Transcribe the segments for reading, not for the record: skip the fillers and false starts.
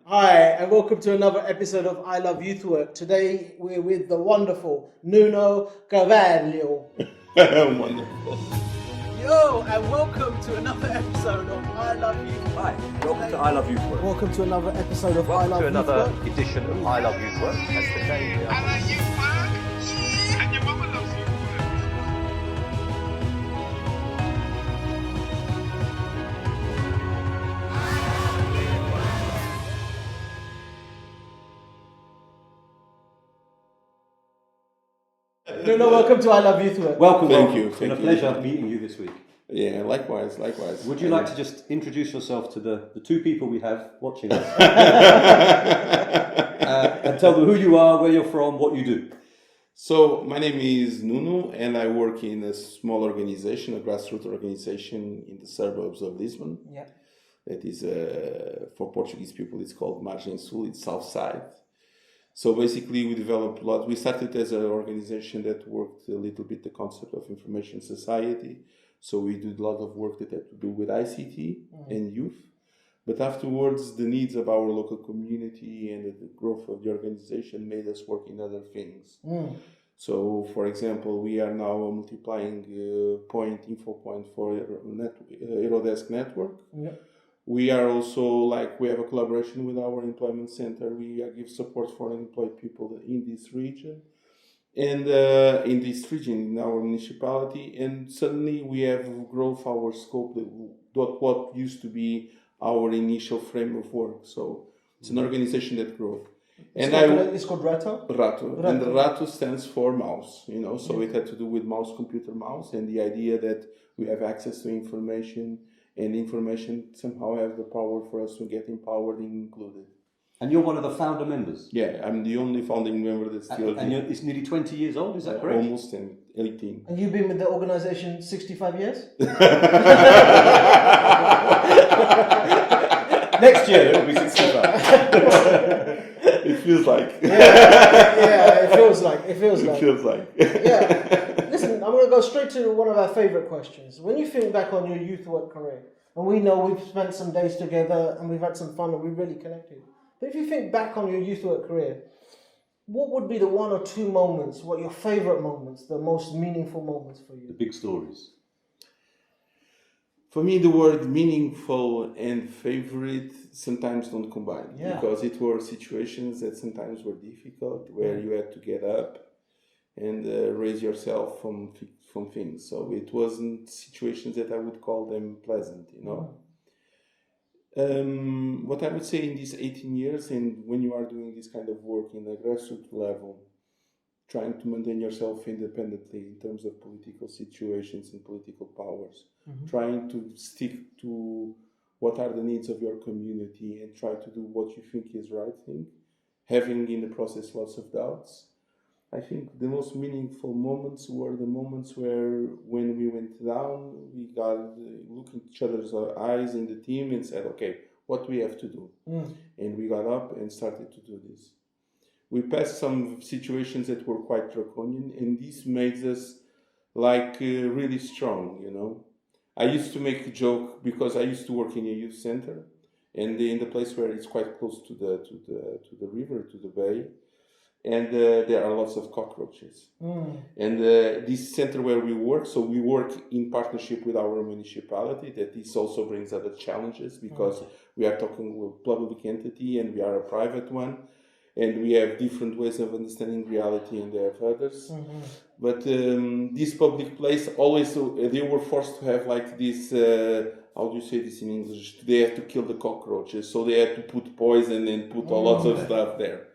Hi, and welcome to another episode of I Love Youth Work. Today we're with the wonderful Nuno Carvalho. Wonderful. Yo, and welcome to another episode of I Love Youth Work. Hi, welcome to I Love Youth Work. Welcome to another episode of I Welcome Love to Youth another Work. edition of I Love Youth Work. That's the name. I love you, work, and your mama loves you. Nuno, welcome to I Love Youth Work. Welcome, Thank welcome. you, It's been a thank you. pleasure meeting you this week. Yeah, likewise. Would you like to just introduce yourself to the two people we have watching us and tell them who you are, where you're from, what you do? So, my name is Nuno, and I work in a small organization, a grassroots organization in the suburbs of Lisbon. Yeah. That is, for Portuguese people, it's called Margem Sul, it's South Side. So basically, we developed a lot. We started as an organization that worked a little bit the concept of information society. So we did a lot of work that had to do with ICT and youth. But afterwards, the needs of our local community and the growth of the organization made us work in other things. So, for example, we are now a multiplying info point for Aerodesk network. Yeah. We are also we have a collaboration with our employment center. We give support for unemployed people in this region and in our municipality. And suddenly we have grown our scope, what used to be our initial frame of work. So it's an organization that grew. It's called RATO? RATO. And the RATO stands for mouse, so it had to do with computer mouse, and the idea that we have access to information, and information somehow has the power for us to get empowered and included. And you're one of the founder members. Yeah, I'm the only founding member that's still... It's nearly 20 years old, is that correct? Almost 18. And you've been with the organization 65 years? Next year it will be 65. It feels like. Yeah, it feels like. It feels like. Yeah. Listen, I'm going to go straight to one of our favourite questions. When you think back on your youth work career, and we know we've spent some days together and we've had some fun and we've really connected. But if you think back on your youth work career, what would be the one or two moments, what your favourite moments, the most meaningful moments for you? The big stories. For me, the word meaningful and favorite sometimes don't combine. Yeah. Because it were situations that sometimes were difficult, where you had to get up and raise yourself from things. So it wasn't situations that I would call them pleasant, What I would say in these 18 years, and when you are doing this kind of work in a grassroots level, trying to maintain yourself independently in terms of political situations and political powers, trying to stick to what are the needs of your community and try to do what you think is right thing, having in the process lots of doubts. I think the most meaningful moments were the moments where, when we went down, we got look in each other's eyes in the team and said, okay, what do we have to do? And we got up and started to do this. We passed some situations that were quite draconian, and this made us really strong, I used to make a joke because I used to work in a youth center, and in the place where it's quite close to the river, to the bay, and there are lots of cockroaches. And this center where we work, so we work in partnership with our municipality. That this also brings other challenges because we are talking with a public entity and we are a private one. And we have different ways of understanding reality, and they have others. But this public place, always they were forced to have this, how do you say this in English? They had to kill the cockroaches, so they had to put poison and put lots of stuff there.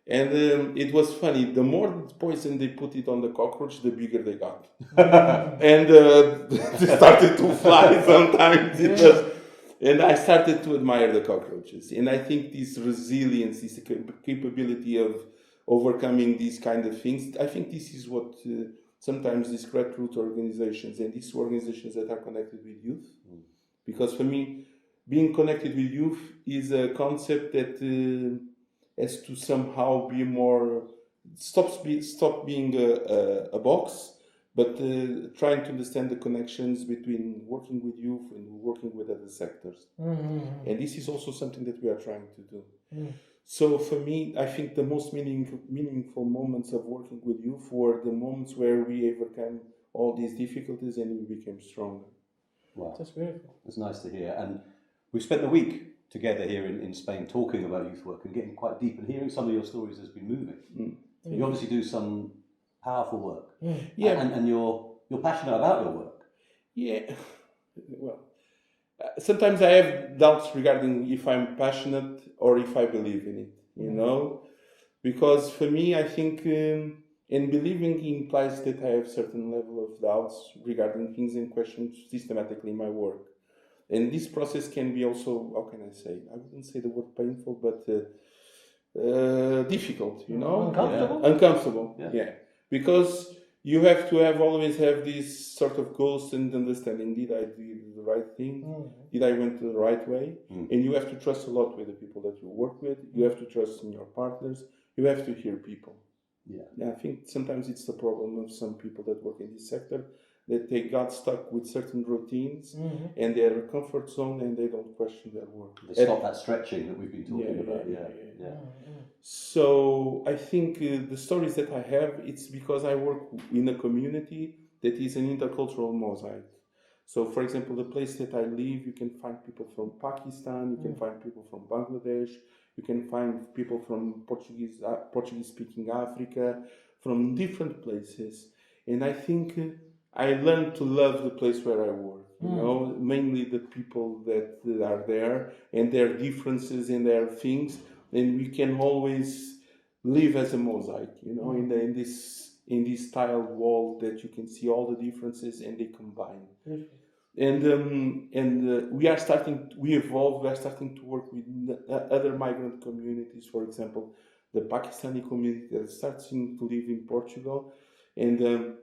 And it was funny, the more poison they put it on the cockroach, the bigger they got. And they started to fly sometimes. And I started to admire the cockroaches. And I think this resilience, this capability of overcoming these kind of things, I think this is what sometimes these grassroots organizations and these organizations that are connected with youth, because for me, being connected with youth is a concept that has to somehow be more, stop being a box, but trying to understand the connections between working with youth and working with other sectors. And this is also something that we are trying to do. So for me, I think the most meaningful moments of working with youth were the moments where we overcame all these difficulties and we became stronger. Wow. That's beautiful. That's nice to hear. And we've spent the week together here in Spain talking about youth work and getting quite deep, and hearing some of your stories has been moving. You obviously do some powerful work. Yeah. And you're passionate about your work. Yeah, well, sometimes I have doubts regarding if I'm passionate or if I believe in it, you know, because for me, I think, and believing implies that I have certain level of doubts regarding things and questions systematically in my work. And this process can be also, how can I say, I wouldn't say the word painful, but difficult, you know? Uncomfortable? Uncomfortable, Yeah. yeah. Because you have to always have this sort of goals and understanding, did I do the right thing? Did I went the right way? And you have to trust a lot with the people that you work with. You have to trust in your partners. You have to hear people. Yeah, I think sometimes it's the problem of some people that work in this sector, that they got stuck with certain routines and they're in a comfort zone and they don't question their work. They stop that stretching that we've been talking about. Yeah. So I think the stories that I have, it's because I work in a community that is an intercultural mosaic. So, for example, the place that I live, you can find people from Pakistan, you can find people from Bangladesh, you can find people from Portuguese-speaking Africa, from different places. And I think I learned to love the place where I work, you know, mainly the people that are there and their differences and their things. And we can always live as a mosaic, you know, in this tiled wall that you can see all the differences and they combine. And we are starting to work with other migrant communities. For example, the Pakistani community that starts to live in Portugal, and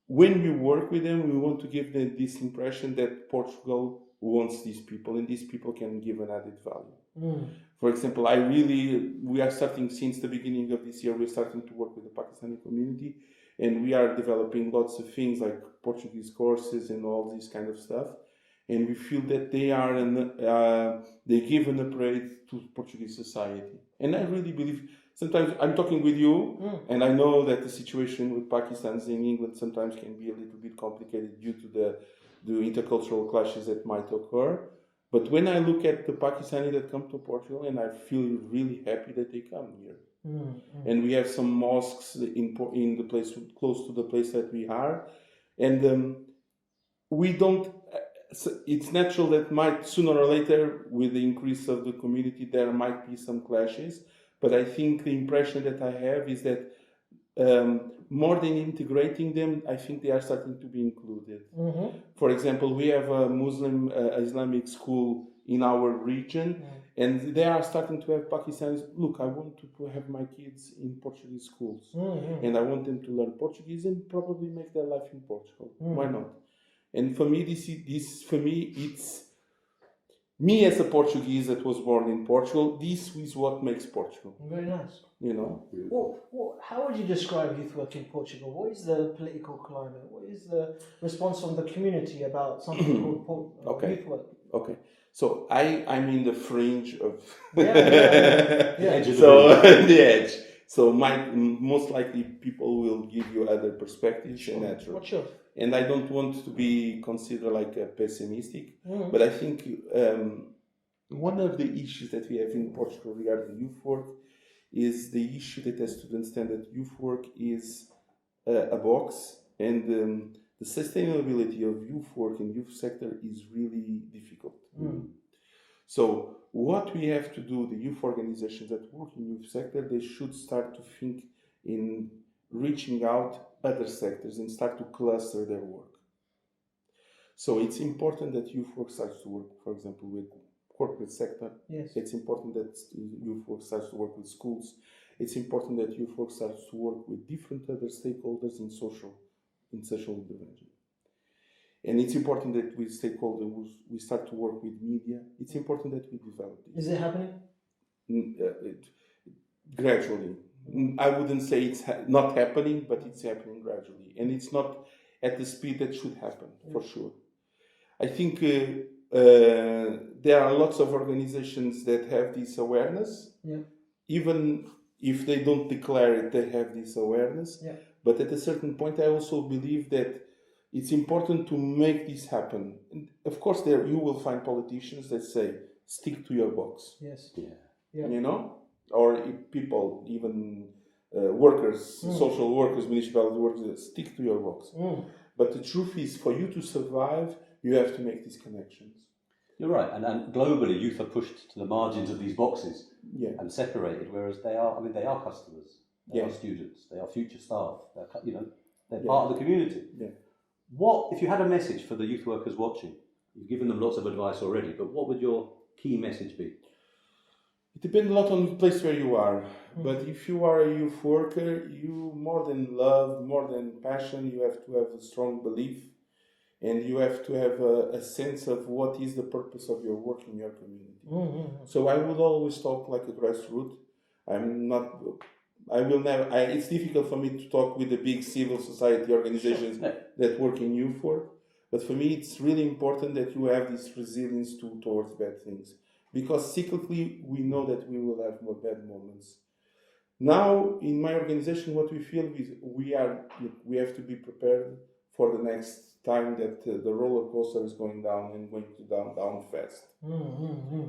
when we work with them, we want to give them this impression that Portugal wants these people, and these people can give an added value. For example, we are starting since the beginning of this year. We're starting to work with the Pakistani community, and we are developing lots of things like Portuguese courses and all this kind of stuff. And we feel that they give an upgrade to Portuguese society. And I really believe. Sometimes I'm talking with you, and I know that the situation with Pakistanis in England sometimes can be a little bit complicated due to the intercultural clashes that might occur. But when I look at the Pakistani that come to Portugal, and I feel really happy that they come here. And we have some mosques in the place close to the place that we are, and we don't. It's natural that sooner or later, with the increase of the community, there might be some clashes. But I think the impression that I have is that more than integrating them, I think they are starting to be included. For example, we have a Muslim Islamic school in our region, and they are starting to have Pakistanis. Look, I want to have my kids in Portuguese schools, and I want them to learn Portuguese and probably make their life in Portugal. Why not? And for me, it's me as a Portuguese that was born in Portugal. This is what makes Portugal. Very nice. You know. How would you describe youth work in Portugal? What is the political climate? What is the response from the community about something called youth work? Okay. So I'm in the fringe of Yeah. So the edge. So most likely people will give you other perspectives and natural. What's yours? And I don't want to be considered like a pessimistic, but I think one of the issues that we have in Portugal regarding youth work is the issue that has to understand that youth work is a box, and the sustainability of youth work in youth sector is really difficult. So what we have to do, the youth organizations that work in youth sector, they should start to think in reaching out other sectors and start to cluster their work. So it's important that youth work starts to work, for example, with corporate sector. Yes. It's important that youth work starts to work with schools. It's important that youth work starts to work with different other stakeholders in social intervention. And it's important that with stakeholders we start to work with media. It's important that we develop this. Is it happening? Gradually. I wouldn't say it's not happening, but it's happening gradually. And it's not at the speed that should happen, for sure. I think there are lots of organizations that have this awareness. Yeah. Even if they don't declare it, they have this awareness. Yeah. But at a certain point, I also believe that it's important to make this happen. And of course, there you will find politicians that say, stick to your box. Yes. Yeah. You know? Or if people, even workers, social workers, municipality workers, stick to your box. But the truth is, for you to survive, you have to make these connections. You're right, and globally, youth are pushed to the margins of these boxes and separated, whereas they are customers, they are students, they are future staff, they're part of the community. Yeah. What, if you had a message for the youth workers watching, you've given them lots of advice already, but what would your key message be? It depends a lot on the place where you are. But if you are a youth worker, you more than love, more than passion, you have to have a strong belief, and you have to have a sense of what is the purpose of your work in your community. So I would always talk like a grassroots. It's difficult for me to talk with the big civil society organizations that work in youth work. But for me, it's really important that you have this resilience towards bad things. Because cyclically, we know that we will have more bad moments. Now, in my organization, what we feel is we have to be prepared for the next time that the roller coaster is going down and going to down fast.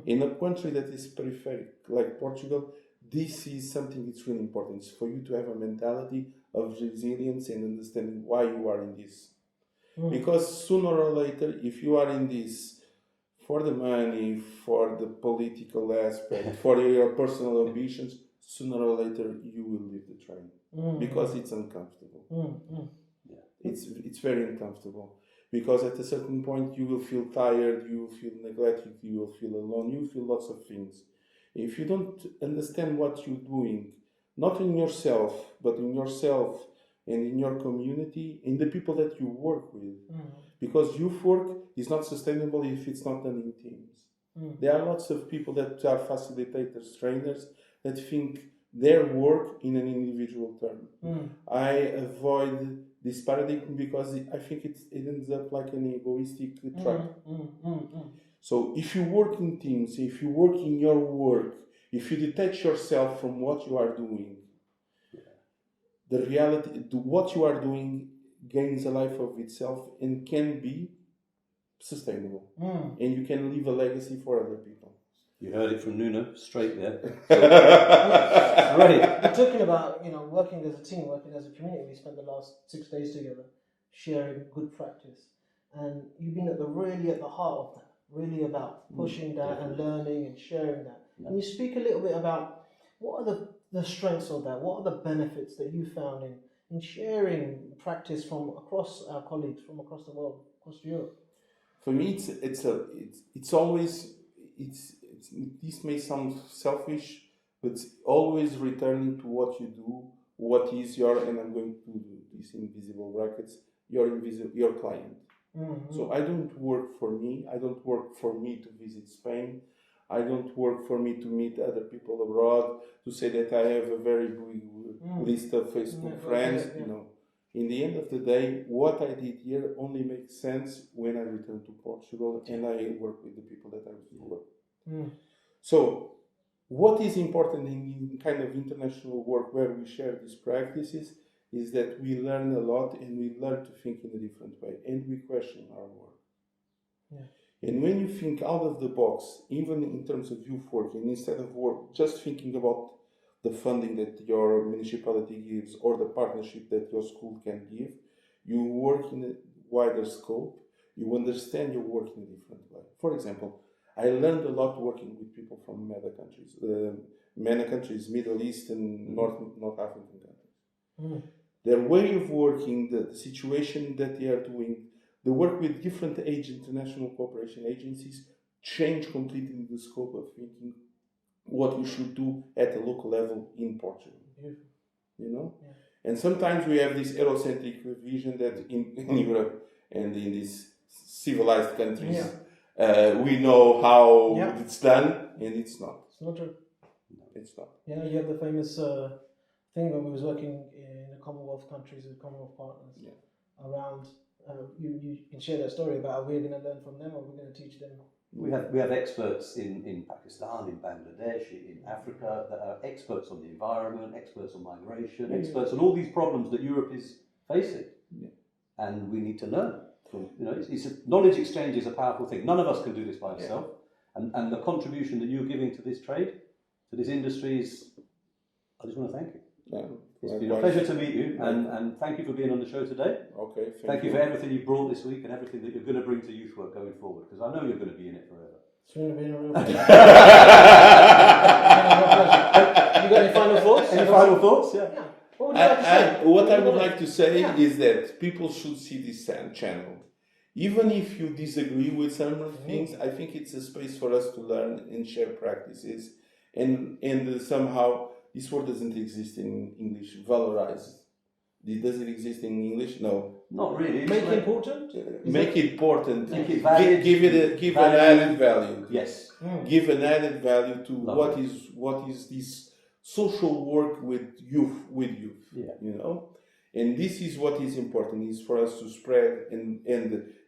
In a country that is peripheral, like Portugal, this is something that's really important. It's for you to have a mentality of resilience and understanding why you are in this. Because sooner or later, if you are in this for the money, for the political aspect, for your personal ambitions, sooner or later you will leave the train because it's uncomfortable. It's very uncomfortable because at a certain point you will feel tired, you will feel neglected, you will feel alone, you will feel lots of things. If you don't understand what you're doing, not in yourself, but in yourself and in your community, in the people that you work with. Because youth work is not sustainable if it's not done in teams. There are lots of people that are facilitators, trainers, that think their work in an individual term. I avoid this paradigm because I think it ends up like an egoistic trap. So if you work in teams, if you work in your work, if you detach yourself from what you are doing, the reality, what you are doing gains a life of itself and can be sustainable. And you can leave a legacy for other people. You heard it from Nuno, straight there. Great. We're talking about, working as a team, working as a community. We spent the last 6 days together sharing good practice. And you've been really at the heart of that, really about pushing that and learning and sharing that. Can you speak a little bit about what are the strengths of that? What are the benefits that you found in sharing practice from across our colleagues from across the world, across Europe? For me, it's always this may sound selfish, but it's always returning to what you do, what is your, and I'm going to do this invisible brackets, your client. So I don't work for me. I don't work for me to visit Spain. I don't work for me to meet other people abroad, to say that I have a very big list of Facebook friends. In the end of the day, what I did here only makes sense when I return to Portugal and I work with the people that I work with. So what is important in kind of international work where we share these practices is that we learn a lot and we learn to think in a different way and we question our work. And when you think out of the box, even in terms of youth work, and instead of work, just thinking about the funding that your municipality gives or the partnership that your school can give, you work in a wider scope, you understand your work in a different way. For example, I learned a lot working with people from MENA countries, Middle East and North African countries. Their way of working, the situation that they are doing, the work with different international cooperation agencies change completely the scope of thinking what we should do at a local level in Portugal. And sometimes we have this Eurocentric vision that in Europe and in these civilized countries we know how it's done, and it's not. It's not true. It's not. You have the famous thing when we was working in the Commonwealth countries with Commonwealth partners around you can share that story about how we're going to learn from them or we're going to teach them. We have experts in Pakistan, in Bangladesh, in Africa that are experts on the environment, experts on migration, experts on all these problems that Europe is facing, and we need to learn. From, knowledge exchange is a powerful thing. None of us can do this by ourselves, and the contribution that you're giving to this trade, to this industry is. I just want to thank you. Yeah. It's been a pleasure to meet you, and thank you for being on the show today. Okay. Thank you for everything you've brought this week and everything that you're going to bring to youth work going forward, because I know you're going to be in it forever. It's going to be a real pleasure. You got any final thoughts? Any final thoughts? Yeah. What would you like to say? What I would like to say is that people should see this channel. Even if you disagree with some things, I think it's a space for us to learn and share practices. And somehow, this word doesn't exist in English, valorize. Does it exist in English? No. Not really. Make it important? Make it important. Make it valid. Give an added value. Yes. Give an added value to what is this social work with youth. Yeah. And this is what is important, is for us to spread and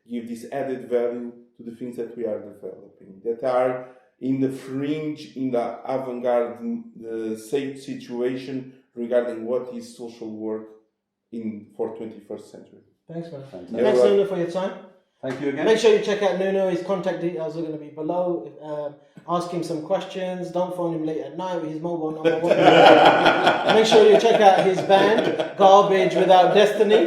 give this added value to the things that we are developing, that are in the fringe, in the avant-garde situation regarding what is social work for 21st century. Thanks, man. Thanks, Nuno, for your time. Thank you again. Make sure you check out Nuno. His contact details are going to be below. Ask him some questions. Don't phone him late at night with his mobile number. Make sure you check out his band, Garbage Without Destiny.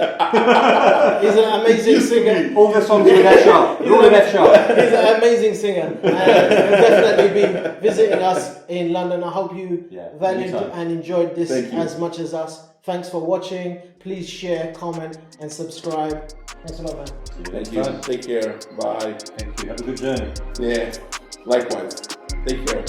He's an amazing singer. All the songs with F sharp. All in F sharp. He's an amazing singer. He'll definitely be visiting us in London. I hope you valued and enjoyed this as much as us. Thanks for watching. Please share, comment, and subscribe. Thanks a lot, man. Thank you. Take care. Bye. Thank you. Have a good journey. Yeah. Likewise. Take care.